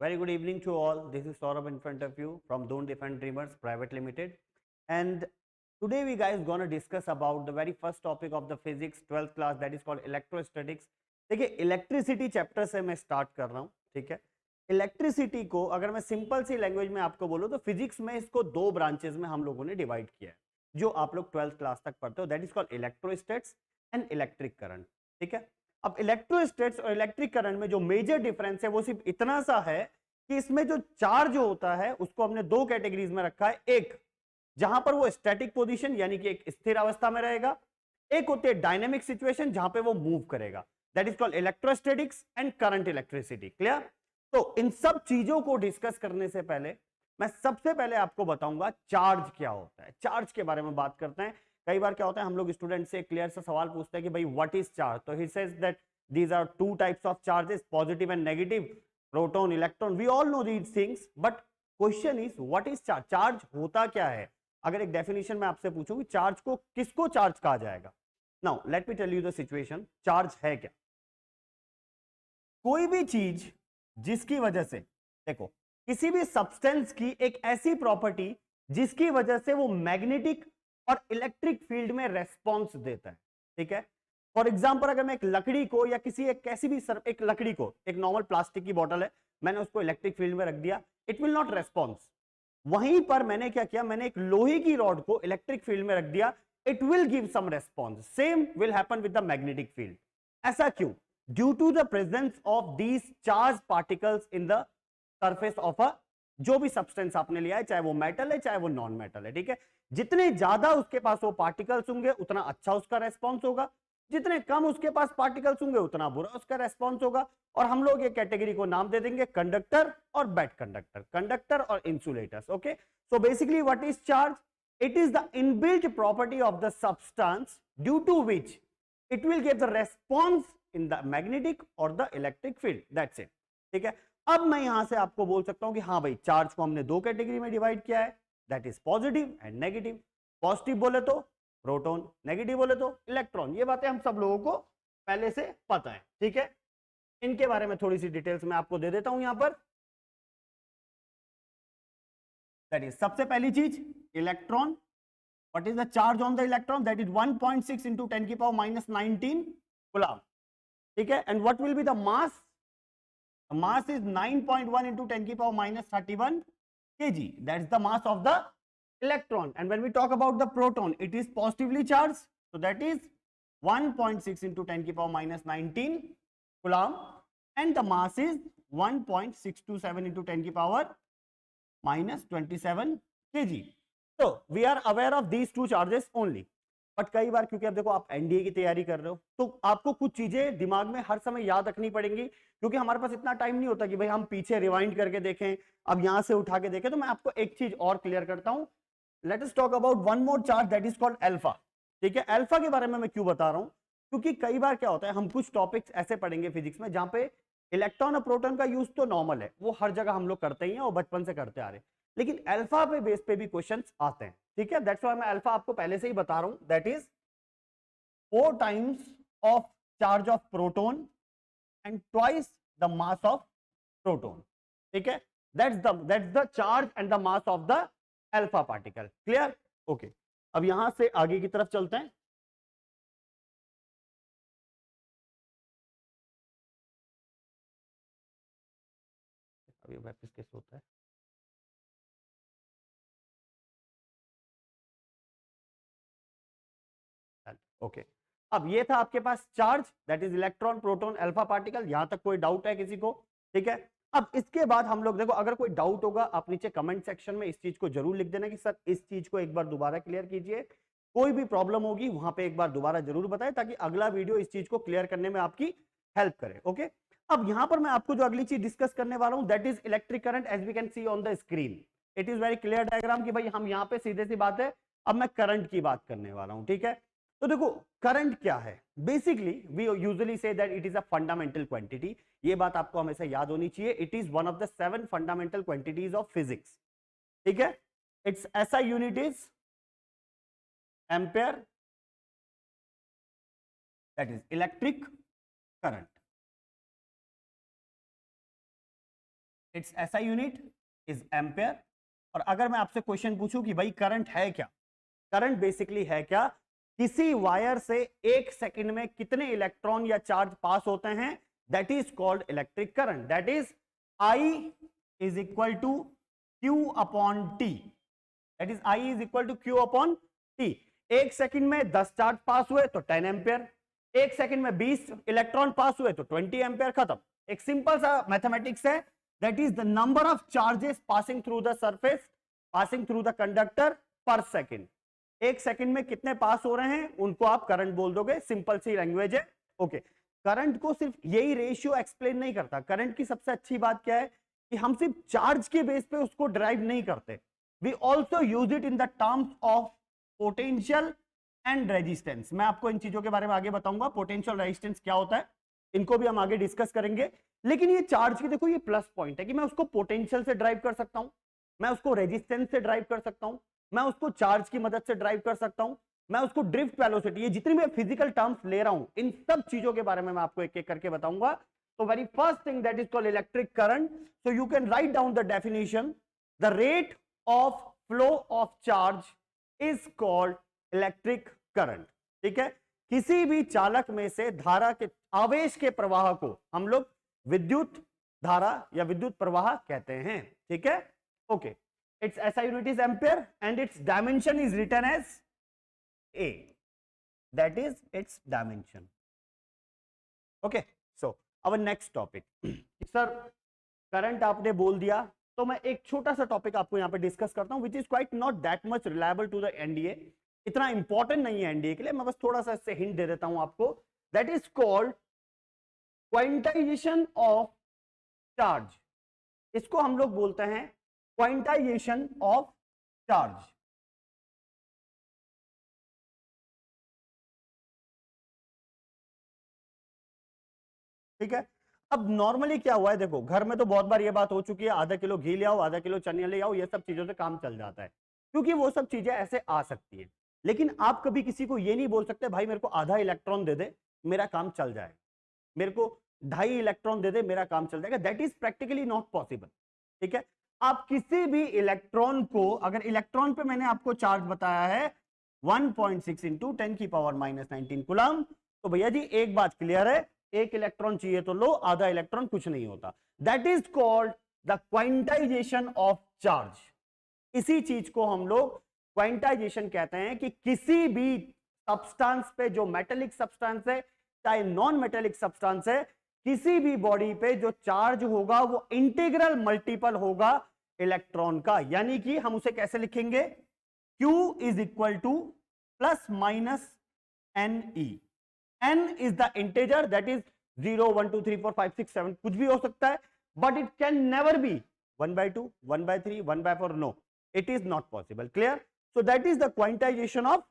Very good evening to all. This is Saurabh in front of you from Don't Defend Dreamers Private Limited. And today we guys gonna discuss about the very first topic of the physics 12th class, that is called electrostatics. देखिए electricity chapter से मैं start कर रहा हूँ, ठीक है। Electricity को अगर मैं सिंपल सी लैंग्वेज में आपको बोलूँ तो फिजिक्स में इसको दो ब्रांचेस में हम लोगों ने डिवाइड किया है, जो आप लोग 12th क्लास तक पढ़ते हो, that is called electrostatics and electric current, ठीक है। अब इलेक्ट्रोस्टैट्स और इलेक्ट्रिक करंट में जो मेजर डिफरेंस है वो सिर्फ इतना सा है कि इसमें जो चार्ज होता है उसको हमने दो कैटेगरीज में रखा है। एक जहां पर वो स्टैटिक पोजीशन यानी कि एक स्थिर अवस्था में रहेगा, एक होती है डायनेमिक सिचुएशन जहां पे वो मूव करेगा, that is called electrostatics and current electricity. Clear? तो इन सब चीजों को डिस्कस करने से पहले मैं सबसे पहले आपको बताऊंगा चार्ज क्या होता है। चार्ज के बारे में बात करते हैं। कई बार क्या होता है, हम लोग स्टूडेंट से क्लियर सा सवाल पूछते हैं कि भाई व्हाट इज चार्ज, तो he says that these are two types of charges, positive and negative, proton electron, we all know these things, but question is what is charge, charge होता क्या है। अगर एक डेफिनेशन में आपसे पूछूं कि चार्ज को किसको चार्ज कहा जाएगा, now let me tell you the situation. Charge है क्या? कोई भी चीज जिसकी वजह से, देखो, किसी भी सब्सटेंस की एक ऐसी प्रॉपर्टी जिसकी वजह से वो मैग्नेटिक और इलेक्ट्रिक फील्ड में रेस्पॉन्स देता है, ठीक है। फॉर एग्जाम्पल अगर मैं एक लकड़ी को या किसी एक कैसी भी एक लकड़ी को, एक नॉर्मल प्लास्टिक की बॉटल है, मैंने उसको इलेक्ट्रिक फील्ड में रख दिया, इट विल नॉट रेस्पॉन्स। वहीं पर मैंने क्या किया, मैंने एक लोहे की रॉड को इलेक्ट्रिक फील्ड में रख दिया, it will give some response. Same will happen with the magnetic field. ऐसा क्यों? Due to the presence of these charge particles in the surface of a, जो भी सब्सटेंस आपने लिया है, चाहे वो मेटल है चाहे वो नॉन मेटल है, ठीक है। जितने ज्यादा उसके पास वो पार्टिकल्स होंगे उतना अच्छा उसका रेस्पॉन्स होगा, जितने कम उसके पास पार्टिकल्स होंगे उतना बुरा उसका रेस्पॉन्स होगा। और हम लोग ये कैटेगरी को नाम दे देंगे कंडक्टर और बैड कंडक्टर, कंडक्टर और insulators. Okay, so basically what is charge? It is the inbuilt property of the substance due to which it will give the response in the magnetic और the electric field, that's it, ठीक है। अब मैं यहां से आपको बोल सकता हूं कि हाँ भाई, चार्ज को हमने दो कैटेगरी में डिवाइड किया है, that is positive and negative. Positive बोले तो प्रोटॉन, नेगेटिव बोले तो इलेक्ट्रॉन। ये बातें हम सब लोगों को पहले से पता है, ठीक है। इनके बारे में थोड़ी सी डिटेल्स मैं आपको दे देता हूं यहां पर। दैट इज सबसे पहली चीज electron. What is the charge on the electron? That is 1.6 into 10 की पावर -19 कूलम, ठीक है। And what will be the mass? Mass is 9.1 into 10 की power -31 kg. That's the mass of the electron. And when we talk about the proton, it is positively charged. So that is 1.6 into 10 की power -19 coulomb. And the mass is 1.627 into 10 की power -27 kg. So we are aware of these two charges only. But कई बार क्योंकि अब देखो आप NDA की तैयारी कर रहे हो तो आपको कुछ चीजें दिमाग में हर समय याद रखनी पड़ेंगी, क्योंकि हमारे पास इतना टाइम नहीं होता कि भाई हम पीछे रिवाइंड करके देखें, अब यहां से उठा के देखें। तो मैं आपको एक चीज और क्लियर करता हूं। Let us talk about one more charge that is called alpha, ठीक है। अल्फा के बारे में मैं क्यों बता रहा हूं? क्योंकि कई बार क्या होता है, हम कुछ टॉपिक्स ऐसे पढ़ेंगे फिजिक्स में जहां पे इलेक्ट्रॉन और प्रोटॉन का यूज तो नॉर्मल है, वो हर जगह हम लोग करते ही हैं और बचपन से करते आ रहे हैं, लेकिन अल्फा पे बेस पे भी क्वेश्चंस आते हैं, ठीक है। दैट्स व्हाई मैं अल्फा आपको पहले से ही बता रहा हूं, that is 4 times of charge of proton and twice the mass of proton, ठीक है। that's the charge and the mass of the alpha particle, clear? okay, अब यहां से आगे की तरफ चलते हैं। अभी वापस कैसे होता है? ओके, अब ये था आपके पास charge, that is electron proton alpha particle. यहां तक कोई डाउट है किसी को? ठीक है। अब इसके बाद हम लोग देखो, अगर कोई डाउट होगा आप नीचे कमेंट सेक्शन में इस चीज को जरूर लिख देना कि सर इस चीज को एक बार दोबारा क्लियर कीजिए। कोई भी प्रॉब्लम होगी वहां पे एक बार दोबारा जरूर बताएं, ताकि अगला वीडियो इस चीज को क्लियर करने में आपकी हेल्प करे। ओके, अब यहां पर मैं आपको जो अगली चीज डिस्कस करने वाला हूं that is electric current, as we can see on the screen. It is very clear diagram कि भाई हम यहाँ पे सीधे सी बात है, अब मैं करंट की बात करने वाला हूं, ठीक है। तो देखो करंट क्या है, basically we usually say that it is a fundamental quantity. ये बात आपको हमेशा याद होनी चाहिए, it is one of the 7 fundamental quantities of physics, ठीक है। Its SI unit is ampere, that is electric current. Its SI unit is ampere. और अगर मैं आपसे क्वेश्चन पूछूं कि भाई करंट है क्या, करंट बेसिकली है क्या, किसी वायर से एक सेकंड में कितने इलेक्ट्रॉन या चार्ज पास होते हैं, that is called electric current. That is I is equal to Q upon T. That is I is equal to Q upon T. एक सेकंड में 10 चार्ज पास हुए तो 10 एम्पियर, एक सेकंड में 20 इलेक्ट्रॉन पास हुए तो 20 एम्पियर, खत्म। एक सिंपल सा मैथमेटिक्स है। That is the number of charges passing through the surface, passing through the conductor पर सेकंड। एक सेकंड में कितने पास हो रहे हैं उनको आप करंट बोल दोगे, सिंपल सी लैंग्वेज है। ओके, करंट को सिर्फ यही रेशियो एक्सप्लेन नहीं करता। करंट की सबसे अच्छी बात क्या है कि हम सिर्फ चार्ज के बेस पे उसको ड्राइव नहीं करते, we also use it in the terms of potential and resistance. मैं आपको इन चीजों के बारे में आगे बताऊंगा, पोटेंशियल रेजिस्टेंस क्या होता है, इनको भी हम आगे डिस्कस करेंगे। लेकिन ये चार्ज की देखो ये प्लस पॉइंट है कि मैं उसको पोटेंशियल से ड्राइव कर सकता हूं, मैं उसको रेजिस्टेंस से ड्राइव कर सकता हूं, मैं उसको चार्ज की मदद से ड्राइव कर सकता हूं, मैं उसको ड्रिफ्ट वेलोसिटी, ये जितनी मैं फिजिकल टर्म्स ले रहा हूं इन सब चीजों के बारे में मैं आपको एक एक करके बताऊंगा। तो very first thing that is called electric current. So you can write down the definition, the rate of flow of charge is called electric current. ठीक है, किसी भी चालक में से धारा के आवेश के प्रवाह को हम लोग विद्युत धारा या विद्युत प्रवाह कहते हैं। ठीक है, okay. its SI unit is ampere and its dimension is written as A, that is its dimension. Okay, so our next topic sir, current आपने बोल दिया तो मैं एक छोटा सा टॉपिक आपको यहां पे डिस्कस करता हूं, which is quite not that much reliable to the NDA, इतना इंपॉर्टेंट नहीं है एनडीए के लिए, मैं बस थोड़ा सा इससे हिंट दे देता हूं आपको। That is called quantization of charge. इसको हम लोग बोलते हैं क्वांटाइजेशन ऑफ चार्ज। ठीक है, अब नॉर्मली क्या हुआ है, देखो घर में तो बहुत बार ये बात हो चुकी है, आधा किलो घी ले आओ, आधा किलो चने ले आओ, ये सब चीजों से काम चल जाता है, क्योंकि वो सब चीजें ऐसे आ सकती हैं। लेकिन आप कभी किसी को ये नहीं बोल सकते भाई मेरे को आधा इलेक्ट्रॉन दे दे मेरा काम चल जाए, मेरे को 2.5 इलेक्ट्रॉन दे दे मेरा काम चल जाएगा, that is practically not possible. ठीक है, आप किसी भी इलेक्ट्रॉन को, अगर इलेक्ट्रॉन पे मैंने आपको चार्ज बताया है 1.6 इंटू 10 की पावर -19 कूलम, तो भैया जी एक बात क्लियर है, एक इलेक्ट्रॉन चाहिए तो लो, आधा इलेक्ट्रॉन कुछ नहीं होता। That is called the quantization of charge. इसी चीज को हम लोग क्वांटाइजेशन कहते हैं कि किसी भी सब्सटेंस पे, जो मेटेलिक सब्सटेंस है चाहे नॉन मेटेलिक सब्सटेंस है, किसी भी बॉडी पे जो चार्ज होगा वो इंटीग्रल मल्टीपल होगा इलेक्ट्रॉन का। यानी कि हम उसे कैसे लिखेंगे, Q is equal to plus minus n e. n is the integer, that is 0 1 2 3 4 5 6 7, कुछ भी हो सकता है, but it can never be 1/2 1/3 1/4, no, it is not possible. Clear? So that is the quantization of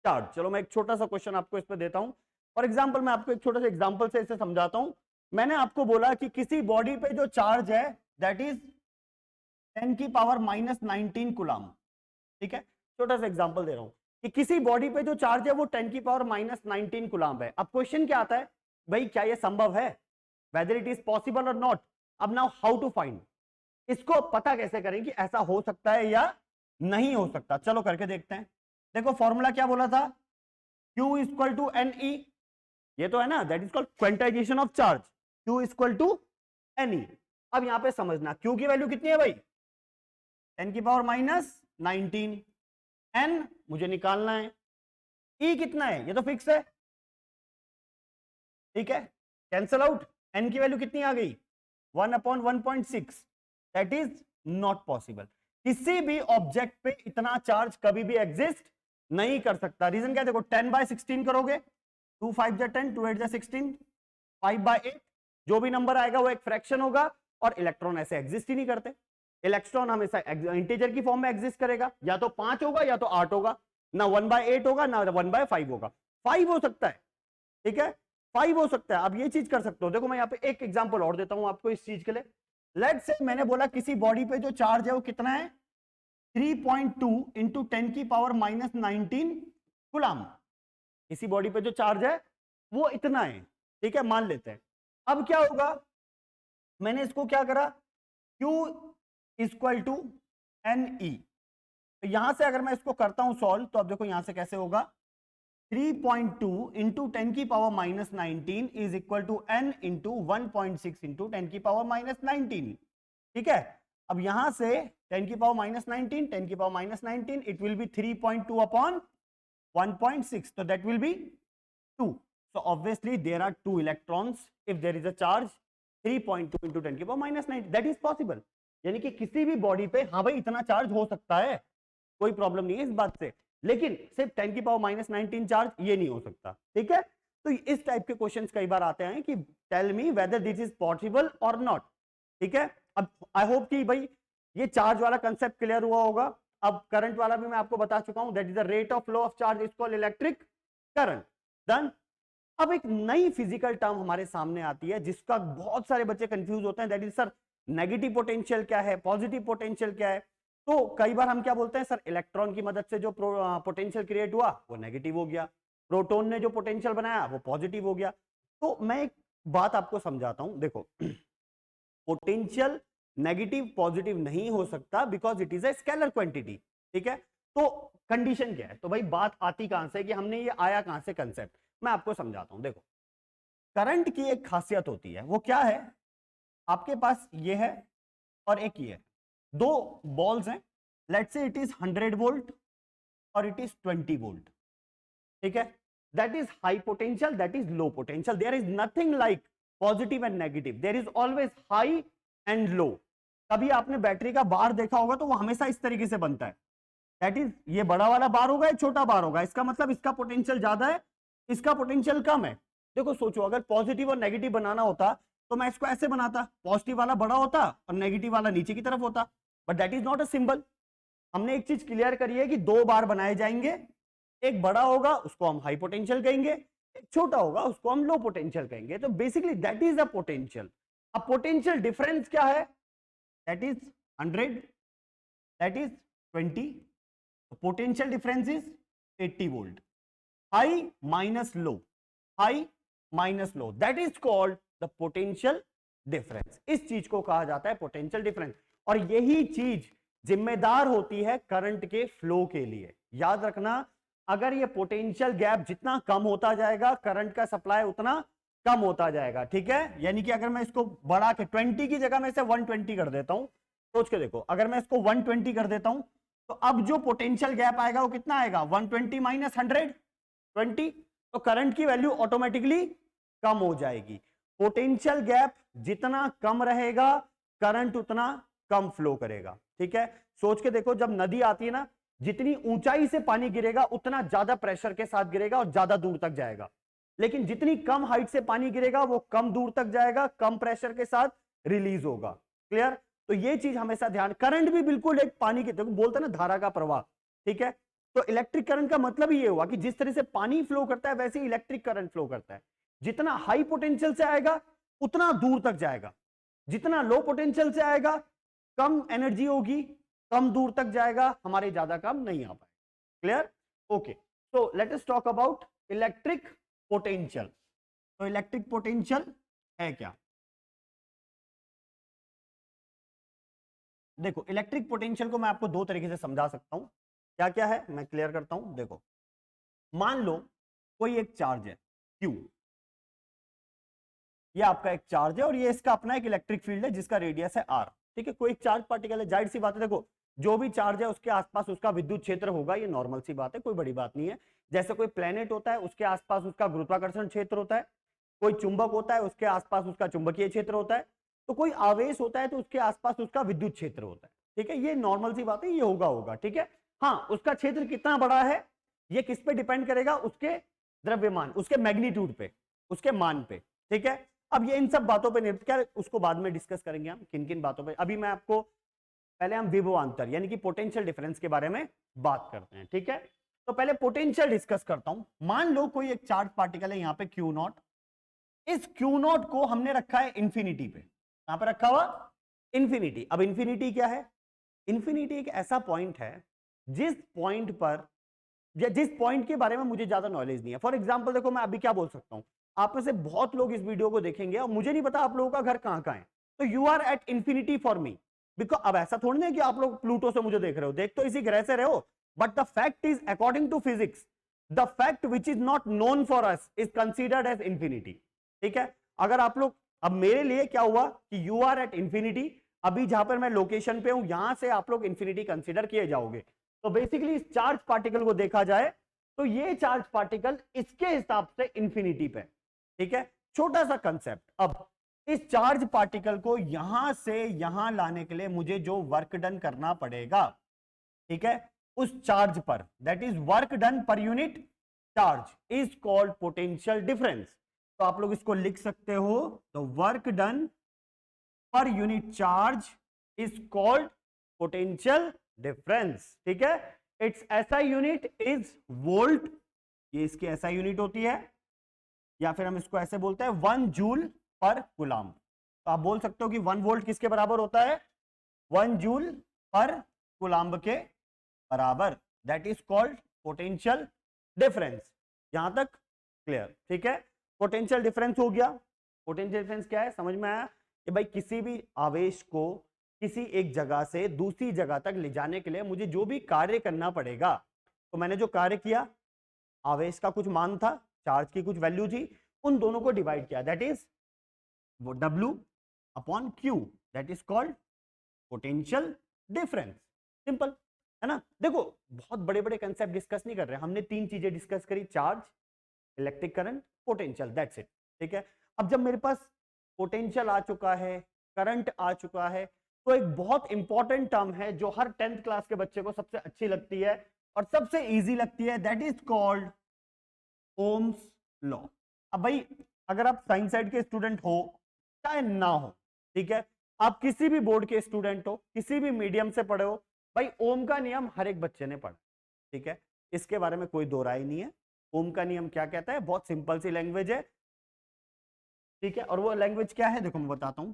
charge. चलो मैं एक छोटा सा क्वेश्चन आपको इस पे देता हूं। फॉर एग्जांपल मैं आपको एक छोटा सा एग्जांपल से इसे समझाता हूं। मैंने आपको बोला कि किसी बॉडी पे जो चार्ज है दैट इज 10 की पावर -19 कूलम। ठीक है, छोटा सा एग्जांपल दे रहा हूं कि किसी बॉडी पे जो चार्ज है वो 10 की पावर -19 कूलम है। अब क्वेश्चन क्या आता है, भाई क्या ये संभव है, वेदर इट इज पॉसिबल और नॉट। अब नाउ हाउ टू फाइंड, इसको पता कैसे करें कि ऐसा हो सकता है या नहीं हो सकता, चलो करके देखते हैं। देखो फॉर्मूला क्या बोला था, Q equal to n e, ये तो है ना, that is called quantization of charge, Q equal to n e. अब यहां पे समझना Q की वैल्यू कितनी है भाई, 10 की पावर -19, n मुझे निकालना है, E कितना है ये तो फिक्स है। ठीक है, कैंसल आउट, n की वैल्यू कितनी आ गई 1/1.6, दैट इज नॉट पॉसिबल। किसी भी ऑब्जेक्ट पे इतना चार्ज कभी भी एग्जिस्ट नहीं कर सकता। रीजन क्या है, देखो 10/16 करोगे, 2 5 10 2 8 16, 5/8, जो भी नंबर आएगा वो एक फ्रैक्शन होगा, और इलेक्ट्रॉन ऐसे एग्जिस्ट ही नहीं करते। इलेक्ट्रॉन हमेशा इंटीजर की फॉर्म में एग्जिस्ट करेगा, या तो 5 होगा या तो 8 होगा, ना 1/8 होगा ना 1/5 होगा। 5 हो सकता है, ठीक है, 5 हो सकता है। अब ये चीज कर सकते हो, देखो मैं यहाँ पे एक एग्जांपल और देता हूं आपको इस चीज के लिए। लेट्स से मैंने बोला किसी बॉडी पे जो चार्ज है वो कितना है 3.2 इंटू 10 की पावर -19 कूलम। किसी बॉडी पे जो चार्ज है वो इतना है, ठीक है, मान लेते हैं। अब क्या होगा, मैंने इसको क्या करा, Q इक्वल टू NE। तो यहां से अगर मैं इसको करता हूं सॉल्व, तो अब देखो यहां से कैसे होगा, 3.2 इंटू 10 की power minus 19 is equal to N into 1.6 into 10 की पावर माइनस 19। ठीक है, अब यहां से 10 की पावर माइनस 19, 10 की power minus 19, it will be 3.2 upon 1.6, so that will be 2. So obviously there are 2 electrons if there is a charge 3.2 into 10 की power minus 9, that is possible। यानी कि किसी भी बॉडी पे हाँ भाई इतना चार्ज हो सकता है, कोई प्रॉब्लम नहीं है इस बात से, लेकिन सिर्फ 10 की पावर माइनस 19 चार्ज ये नहीं हो सकता। ठीक है, तो इस टाइप के क्वेश्चंस कई बार आते हैं कि tell me whether this is possible और नॉट। ठीक है, अब आई होप कि भाई ये चार्ज वाला कंसेप्ट क्लियर हुआ होगा। अब करंट वाला भी मैं आपको बता चुका हूं, that is the rate of flow of charge is called electric current. Done. अब एक नई फिजिकल टर्म हमारे सामने आती है जिसका बहुत सारे बच्चे कंफ्यूज होते हैं, that is sir negative potential क्या है, पॉजिटिव पोटेंशियल क्या है। तो कई बार हम क्या बोलते हैं, सर इलेक्ट्रॉन की मदद से जो पोटेंशियल क्रिएट हुआ वो नेगेटिव हो गया, प्रोटॉन ने जो पोटेंशियल बनाया वो पॉजिटिव हो गया। तो मैं एक बात आपको समझाता हूं, देखो पोटेंशियल नेगेटिव पॉजिटिव नहीं हो सकता because it is a scalar quantity. ठीक है, तो कंडीशन क्या है, तो भाई बात आती कहां से कि हमने ये आया कहां से कंसेप्ट, मैं आपको समझाता हूं। देखो करंट की एक खासियत होती है, वो क्या है, आपके पास ये है और एक ये है, दो बॉल्स हैं, let's say it is 100 volt और इट इज 20 वोल्ट। ठीक है, that is high potential, that is low potential, there is nothing like positive and negative, there is always high and low. कभी आपने बैटरी का बार देखा होगा तो वो हमेशा इस तरीके से बनता है, दैट इज ये बड़ा वाला बार होगा, छोटा बार होगा, इसका मतलब इसका पोटेंशियल ज्यादा है, इसका पोटेंशियल कम है। देखो सोचो, अगर पॉजिटिव और नेगेटिव बनाना होता तो मैं इसको ऐसे बनाता, पॉजिटिव वाला बड़ा होता और नेगेटिव वाला नीचे की तरफ होता, but that is not a symbol. हमने एक चीज क्लियर करी है कि दो बार बनाए जाएंगे, एक बड़ा होगा उसको हम हाई पोटेंशियल कहेंगे, एक छोटा होगा उसको हम लो पोटेंशियल कहेंगे। तो basically that is a potential. अब पोटेंशियल डिफरेंस क्या है, that is 100, that is 20, potential difference is 80 volt, high minus low, high minus low, that is called the potential difference. इस चीज को कहा जाता है पोटेंशियल डिफरेंस, और यही चीज जिम्मेदार होती है करंट के फ्लो के लिए। याद रखना, अगर ये पोटेंशियल गैप जितना कम होता जाएगा करंट का सप्लाई उतना कम होता जाएगा। ठीक है, यानी कि अगर मैं इसको बढ़ा के 20 की जगह में से 120 कर देता हूं, सोच के देखो, अगर मैं इसको 120 कर देता हूं तो अब जो पोटेंशियल गैप आएगा वो कितना आएगा, 120 माइनस 120, तो करंट की वैल्यू ऑटोमेटिकली कम हो जाएगी। पोटेंशियल गैप जितना कम रहेगा करंट उतना कम फ्लो करेगा। ठीक है, सोच के देखो, जब नदी आती है ना, जितनी ऊंचाई से पानी गिरेगा उतना ज्यादा प्रेशर के साथ गिरेगा और ज्यादा दूर तक जाएगा, लेकिन जितनी कम हाइट से पानी गिरेगा वो कम दूर तक जाएगा, कम प्रेशर के साथ रिलीज होगा। क्लियर, तो ये चीज हमेशा ध्यान, करंट भी बिल्कुल एक पानी की तरह, बोलते हैं ना धारा का प्रवाह। ठीक है, तो इलेक्ट्रिक करंट का मतलब ही ये हुआ कि जिस तरह से पानी फ्लो करता है वैसे ही इलेक्ट्रिक करंट फ्लो करता है। जितना हाई पोटेंशियल से आएगा उतना दूर तक जाएगा, जितना लो पोटेंशियल से आएगा कम एनर्जी होगी, कम दूर तक जाएगा, हमारे ज्यादा काम नहीं आ पाए। Clear, okay, so let us talk about electric potential. तो इलेक्ट्रिक पोटेंशियल है क्या, देखो इलेक्ट्रिक पोटेंशियल को मैं आपको दो तरीके से समझा सकता हूं, क्या क्या है मैं क्लियर करता हूं। देखो मान लो कोई एक चार्ज है Q, ये आपका एक चार्ज है और ये इसका अपना एक इलेक्ट्रिक फील्ड है जिसका रेडियस है R। ठीक है, कोई एक चार्ज पार्टिकल है, जाहिर सी बात है, देखो जो भी चार्ज है उसके आसपास उसका विद्युत क्षेत्र होगा, ये नॉर्मल सी बात है, कोई बड़ी बात नहीं है। जैसे कोई प्लेनेट होता है उसके आसपास उसका गुरुत्वाकर्षण क्षेत्र होता है, कोई चुंबक होता है उसके आसपास उसका चुंबकीय क्षेत्र होता है, तो कोई आवेश होता है तो उसके आसपास उसका विद्युत क्षेत्र होता है। ठीक है, ये नॉर्मल सी बात है, ये होगा। ठीक है, हाँ उसका क्षेत्र कितना बड़ा है ये किस पे डिपेंड करेगा, उसके द्रव्यमान, उसके मैग्नीट्यूड पे, उसके मान पे। ठीक है, अब ये इन सब बातों पे निर्भर, क्या उसको बाद में डिस्कस करेंगे हम किन किन बातों पे। अभी मैं आपको, पहले हम विभवांतर यानी कि पोटेंशियल डिफरेंस के बारे में बात करते हैं। ठीक है, तो पहले पोटेंशियल डिस्कस करता हूं। मान लो कोई एक चार्ज पार्टिकल है यहाँ पे Q0, इस Q0 को हमने रखा है इंफिनिटी पे, कहां पे रखा हुआ, इंफिनिटी। अब इंफिनिटी क्या है, इंफिनिटी एक ऐसा पॉइंट है जिस पॉइंट पर, या जिस पॉइंट के बारे में मुझे ज्यादा नॉलेज नहीं है। फॉर एग्जांपल देखो, मैं अभी क्या बोल सकता हूं, आप में से बहुत लोग इस वीडियो को देखेंगे और मुझे नहीं पता आप लोगों का घर कहां है, तो you are at infinity for me, because अब ऐसा थोड़ी नहीं कि आप लोग प्लूटो से मुझे देख रहे हो, देख तो इसी ग्रह से रहे हो, but the fact is according to physics the fact which is not known for us is considered as infinity. ठीक है, अगर आप लोग, अब मेरे लिए क्या हुआ कि यू आर एट इंफिनिटी, अभी जहां पर मैं लोकेशन पे हूं यहां से आप लोग इंफिनिटी कंसीडर किए जाओगे। तो बेसिकली इस चार्ज पार्टिकल को देखा जाए तो ये चार्ज पार्टिकल इसके हिसाब से इंफिनिटी पे, ठीक है, छोटा सा कंसेप्ट। अब इस चार्ज पार्टिकल को यहां से यहां लाने के लिए मुझे जो वर्क डन करना पड़ेगा, ठीक है, उस चार्ज पर, that is work done per unit charge is called potential difference. तो आप लोग इसको लिख सकते हो, तो work done per unit charge is called potential difference. ठीक है, it's SI unit is volt, ये इसकी एसआई यूनिट होती है, या फिर हम इसको ऐसे बोलते हैं 1 जूल पर कूलम्ब। तो आप बोल सकते हो कि 1 वोल्ट किसके बराबर होता है, 1 जूल पर कूलम्ब के बराबर, that is called potential difference. यहां तक क्लियर? ठीक है, पोटेंशियल डिफरेंस हो गया। पोटेंशियल डिफरेंस क्या है, समझ में आया कि भाई किसी भी आवेश को किसी एक जगह से दूसरी जगह तक ले जाने के लिए मुझे जो भी कार्य करना पड़ेगा, तो मैंने जो कार्य किया, आवेश का कुछ मान था, चार्ज की कुछ वैल्यू थी, उन दोनों को डिवाइड किया, दैट इज वो W upon Q, that is called potential difference. Simple है ना। देखो बहुत बड़े बड़े कंसेप्ट डिस्कस नहीं कर रहे, हमने 3 चीजें डिस्कस करी, charge, electric current, potential, that's it. ठीक है, अब जब मेरे पास पोटेंशियल आ चुका है, करंट आ चुका है, तो एक बहुत इंपॉर्टेंट टर्म है जो हर 10th क्लास के बच्चे को सबसे अच्छी लगती है और सबसे इजी लगती है, that is called Ohm's law. अब भाई अगर आप साइंस साइड के स्टूडेंट हो चाहे ना हो, ठीक है, आप किसी भी बोर्ड के स्टूडेंट हो, किसी भी मीडियम से पढ़े हो, भाई ओम का नियम हर एक बच्चे ने पढ़ा। ठीक है, इसके बारे में कोई दो राय नहीं है। ओम का नियम क्या कहता है, बहुत सिंपल सी लैंग्वेज है। ठीक है, और वो लैंग्वेज क्या है, देखो मैं बताता हूं।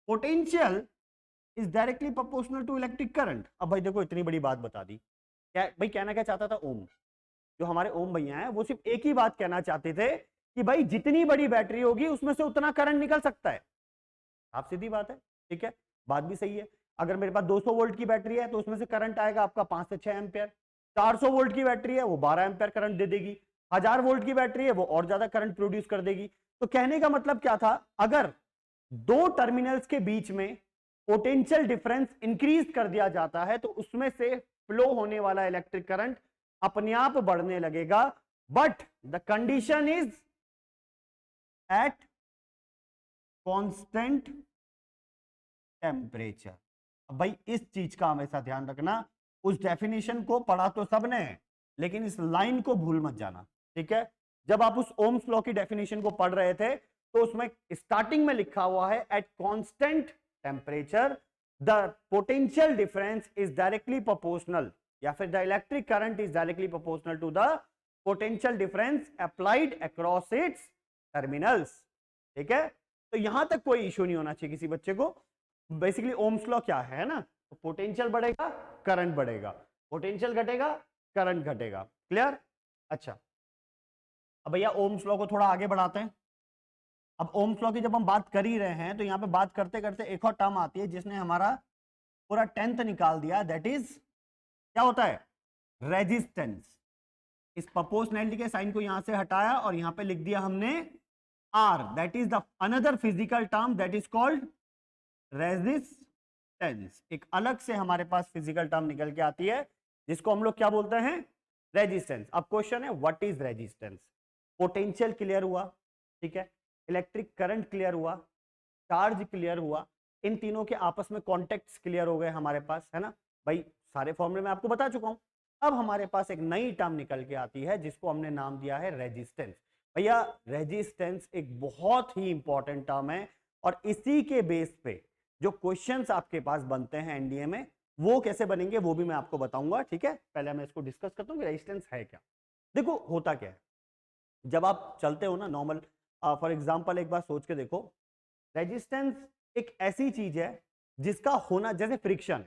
Potential is directly proportional to electric current. अब भाई देखो इतनी बड़ी बात बता दी, क्या भाई कहना क्या चाहता था ओम, जो हमारे ओम भैया हैं वो सिर्फ एक ही बात कहना चाहते थे कि भाई जितनी बड़ी बैटरी होगी उसमें से उतना करंट निकल सकता है। आप सीधी बात है, ठीक है, बात भी सही है। अगर मेरे पास 200 वोल्ट की बैटरी है तो उसमें से करंट आएगा आपका 5 से 6 एम्पियर। 400 वोल्ट की बैटरी है वो 12 एम्पियर करंट दे देगी। 1000 वोल्ट की बैटरी है वो और ज्यादा करंट प्रोड्यूस कर देगी। तो कहने का मतलब क्या था, अगर दो टर्मिनल्स के बीच में पोटेंशियल डिफरेंस इंक्रीज कर दिया जाता है तो उसमें से फ्लो होने वाला इलेक्ट्रिक करंट अपने आप बढ़ने लगेगा, but the condition is eight constant temperature. अब भाई इस चीज का हमेशा ध्यान रखना, उस डेफिनेशन को पढ़ा तो सबने, लेकिन इस लाइन को भूल मत जाना। ठीक है, जब आप उस ओम्स लॉ की डेफिनेशन को पढ़ रहे थे तो उसमें स्टार्टिंग में लिखा हुआ है at constant temperature the potential difference is directly proportional, या फिर the electric current is directly proportional to the potential difference applied across its terminals. ठीक है, तो यहां तक कोई इश्यू नहीं होना चाहिए किसी बच्चे को। बेसिकली ओम्स लॉ क्या है ना, तो पोटेंशियल बढ़ेगा करंट बढ़ेगा, पोटेंशियल घटेगा करंट घटेगा। क्लियर? अच्छा, अब भैया ओम्स लॉ को थोड़ा आगे बढ़ाते हैं। अब ओम्स लॉ की जब हम बात कर ही रहे हैं तो यहां पे बात करते करते एक और टर्म आती है जिसने हमारा पूरा 10th निकाल दिया, दैट इज क्या होता है, रेजिस्टेंस। इस प्रोपोर्शनैलिटी के साइन को यहां से हटाया और यहां पे लिख दिया हमने R, that is the another physical term that is called resistance. एक अलग से हमारे पास फिजिकल टर्म निकल के आती है जिसको हम लोग क्या बोलते हैं, रेजिस्टेंस। अब क्वेश्चन है what is resistance. Potential clear हुआ, ठीक है, इलेक्ट्रिक करंट क्लियर हुआ, चार्ज क्लियर हुआ, इन तीनों के आपस में कॉन्टेक्ट्स क्लियर हो गए हमारे पास, है ना भाई, सारे फॉर्मूले मैं आपको बता चुका हूं। अब हमारे पास एक नई टर्म निकल के आती है जिसको हमने नाम दिया है रेजिस्टेंस। भैया रेजिस्टेंस एक बहुत ही इंपॉर्टेंट टर्म है और इसी के बेस पे जो क्वेश्चंस आपके पास बनते हैं एनडीए में वो कैसे बनेंगे वो भी मैं आपको बताऊंगा। ठीक है, पहले मैं इसको डिस्कस करता हूँ कि रेजिस्टेंस है क्या। देखो होता क्या है, जब आप चलते हो ना नॉर्मल, फॉर एग्जांपल एक बार सोच के देखो, रेजिस्टेंस एक ऐसी चीज है जिसका होना, जैसे फ्रिक्शन,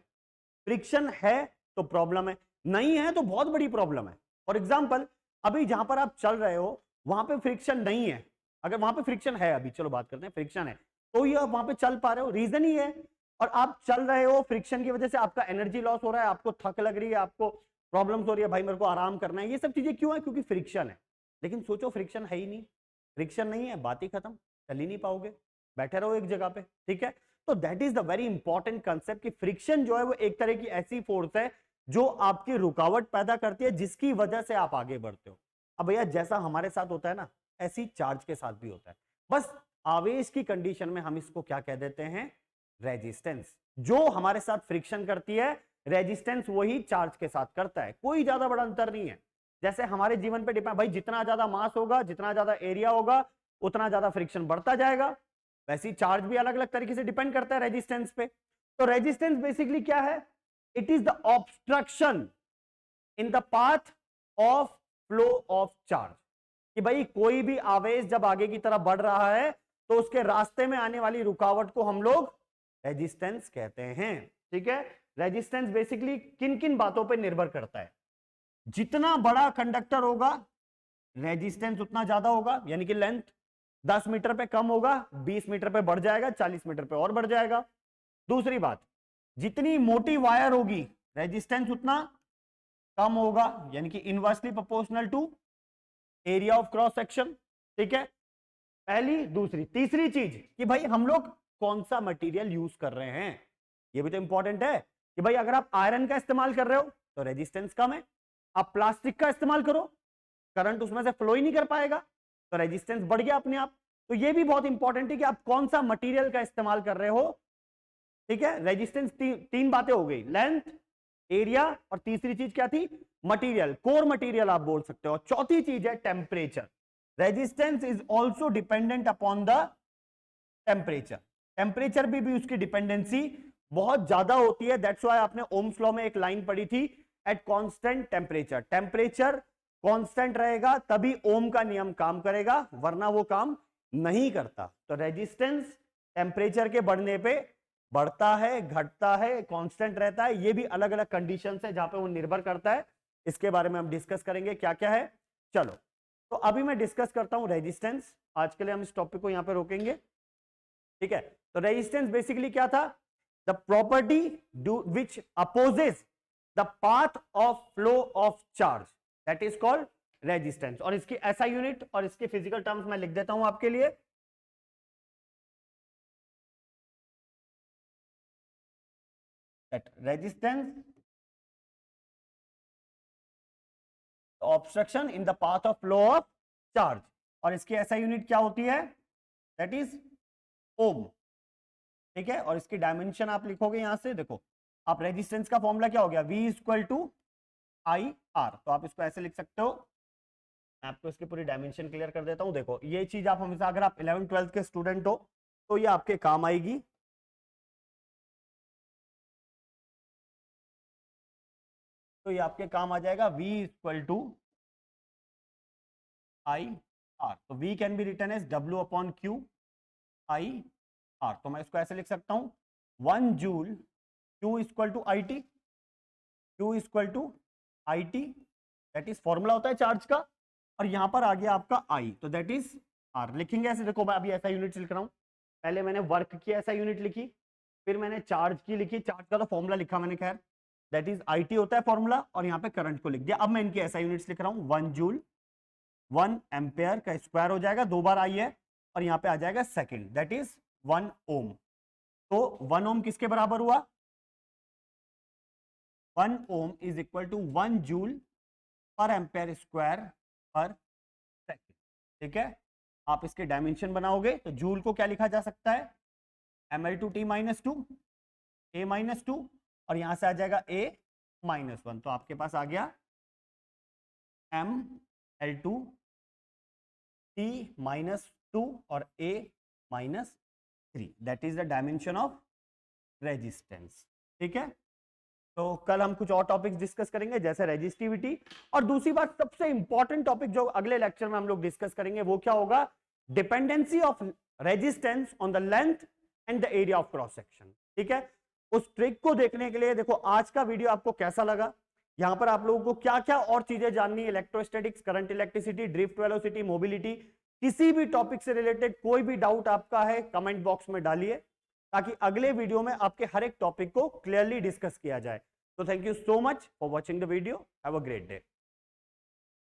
फ्रिक्शन है तो प्रॉब्लम है, नहीं है तो बहुत बड़ी प्रॉब्लम है। फॉर एग्जांपल अभी जहां पर आप चल रहे हो वहां पे फ्रिक्शन नहीं है, अगर वहां पे फ्रिक्शन है, अभी चलो बात करते हैं फ्रिक्शन है, तो ये आप वहां पे चल पा रहे हो, रीजन ही है और आप चल रहे हो, फ्रिक्शन की वजह से आपका एनर्जी लॉस हो रहा है, आपको थक लग रही है, आपको प्रॉब्लम्स हो रही है, भाई मेरे को आराम करना है, ये सब चीजें क्यों है? क्योंकि फ्रिक्शन है। लेकिन सोचो फ्रिक्शन है ही नहीं, फ्रिक्शन नहीं है, बात ही खत्म, चल ही नहीं पाओगे, बैठे रहो एक जगह पे, ठीक है। तो that is the very important concept कि फ्रिक्शन जो है वो एक तरह की ऐसी फोर्स है जो आपकी रुकावट पैदा करती है, जिसकी वजह से आप आगे बढ़ते हो। अब भैया जैसा हमारे साथ होता है ना, ऐसी चार्ज के साथ भी होता है, बस आवेश की कंडीशन में हम इसको क्या कह देते हैं? रेजिस्टेंस। जो हमारे साथ फ्रिक्शन करती है, रेजिस्टेंस वही चार्ज के साथ करता है, कोई ज्यादा बड़ा अंतर नहीं है। जैसे हमारे जीवन पे डिपेंड, भाई जितना ज्यादा मास होगा, जितना ज्यादा एरिया होगा, उतना ज्यादा फ्रिक्शन बढ़ता जाएगा। वैसे ही चार्ज भी अलग अलग तरीके से डिपेंड करता है रेजिस्टेंस पे। तो रेजिस्टेंस बेसिकली क्या है? It is the obstruction in the path of flow of charge. कि भाई कोई भी आवेश जब आगे की तरफ बढ़ रहा है तो उसके रास्ते में आने वाली रुकावट को हम लोग रेजिस्टेंस कहते हैं, ठीक है। रेजिस्टेंस बेसिकली किन किन बातों पर निर्भर करता है? जितना बड़ा कंडक्टर होगा रेजिस्टेंस उतना ज्यादा होगा, यानी कि लेंथ 10 मीटर पे कम होगा, 20 मीटर पे बढ़ जाएगा, 40 मीटर पे और बढ़ जाएगा। दूसरी बात, जितनी मोटी वायर होगी रेजिस्टेंस उतना कम होगा, यानी कि inversely proportional to area of cross section, ठीक है। पहली, दूसरी, तीसरी चीज कि भाई हम लोग कौन सा मटेरियल यूज कर रहे हैं, ये भी तो इंपॉर्टेंट है। कि भाई अगर आप आयरन का इस्तेमाल कर रहे हो तो रेजिस्टेंस कम है, आप प्लास्टिक का इस्तेमाल करो, करंट उसमें से फ्लो ही नहीं कर पाएगा, तो रेजिस्टेंस बढ़ गया अपने आप। तो ये भी बहुत इंपॉर्टेंट है कि आप कौन सा मटेरियल का इस्तेमाल कर रहे हो, ठीक है। रेजिस्टेंस तीन बातें हो गई, लेंथ, एरिया, और तीसरी चीज क्या थी? मटेरियल, कोर मटेरियल आप बोल सकते हो। और चौथी चीज है temperature. Resistance is also dependent upon the temperature. Temperature भी उसकी डिपेंडेंसी बहुत ज्यादा होती है। दैट्स व्हाई आपने ओम्स लॉ में एक लाइन पढ़ी थी, eight constant temperature. Temperature constant रहेगा तभी ओम का नियम काम करेगा, वरना वो काम नहीं करता। तो रेजिस्टेंस टेम्परेचर के बढ़ने पे बढ़ता है, घटता है, कांस्टेंट रहता है, ये भी अलग अलग कंडीशंस है जहां पे वो निर्भर करता है। इसके बारे में हम डिस्कस करेंगे क्या क्या है। चलो, तो अभी मैं डिस्कस करता हूं रेजिस्टेंस। आज के लिए हम इस टॉपिक को यहां पे रोकेंगे, ठीक है। तो रेजिस्टेंस बेसिकली क्या था? The property which opposes the path of flow of charge, that is called resistance. और इसकी ऐसा यूनिट और इसके फिजिकल टर्म्स मैं लिख देता हूं आपके लिए। That resistance obstruction in the path of flow of charge, और इसकी ऐसा यूनिट क्या होती है? दैट इज ओम, ठीक है। और इसकी डायमेंशन आप लिखोगे यहां से, देखो आप रेजिस्टेंस का फॉर्मूला क्या हो गया? V equal to I R. तो आप इसको ऐसे लिख सकते हो। मैं आपको इसकी पूरी डायमेंशन क्लियर कर देता हूं। देखो ये चीज आप हमेशा, अगर आप 11th 12th के स्टूडेंट हो तो ये आपके काम आएगी। तो ये आपके काम आ जाएगा V equal to I R. तो V can be written as W upon Q I R. तो मैं इसको ऐसे लिख सकता हूं, 1 joule Q equal to I T, Q equal to I T, that is formula होता है चार्ज का। और यहां पर आ गया आपका I, तो दैट इज R। लिखेंगे ऐसे, देखो मैं अभी ऐसा यूनिट लिख रहा हूं। पहले मैंने वर्क की ऐसा यूनिट लिखी, फिर मैंने चार्ज की लिखी, चार्ज का तो फॉर्मूला लिखा मैंने, खैर दैट इज आई टी होता है फॉर्मूला, और यहाँ पे करंट को लिख दिया। अब मैं इनकी ऐसा यूनिट्स लिख रहा हूं, 1 जूल 1 एम्पेयर का स्क्वायर हो जाएगा, 2 बार आई है, और यहाँ पे आ जाएगा सेकेंड, दैट इज 1 ओम। तो 1 ओम किसके बराबर हुआ? 1 ohm is equal to 1 joule पर एम्पेयर स्क्वायर पर सेकेंड, ठीक है। आप इसके डायमेंशन बनाओगे तो जूल को क्या लिखा जा सकता है? ml2t माइनस 2 a माइनस 2, और यहां से आ जाएगा a माइनस 1। तो आपके पास आ गया ml2t माइनस 2 और a minus 3, that is the dimension of resistance, ठीक है। तो कल हम कुछ और टॉपिक्स डिस्कस करेंगे जैसे रेजिस्टिविटी। और दूसरी बात, सबसे इंपॉर्टेंट टॉपिक जो अगले लेक्चर में हम लोग डिस्कस करेंगे वो क्या होगा? Dependency of resistance on the length and the area of cross section, ठीक है। उस ट्रिक को देखने के लिए देखो आज का वीडियो आपको कैसा लगा, यहां पर आप लोगों को क्या क्या और चीजें जाननी है, electrostatics, current electricity, drift velocity, mobility, किसी भी टॉपिक से रिलेटेड कोई भी डाउट आपका है कमेंट बॉक्स में डालिए। ताकि अगले वीडियो में आपके हर एक टॉपिक को क्लियरली डिस्कस किया जाए। तो thank you so much for watching the video. Have a great day.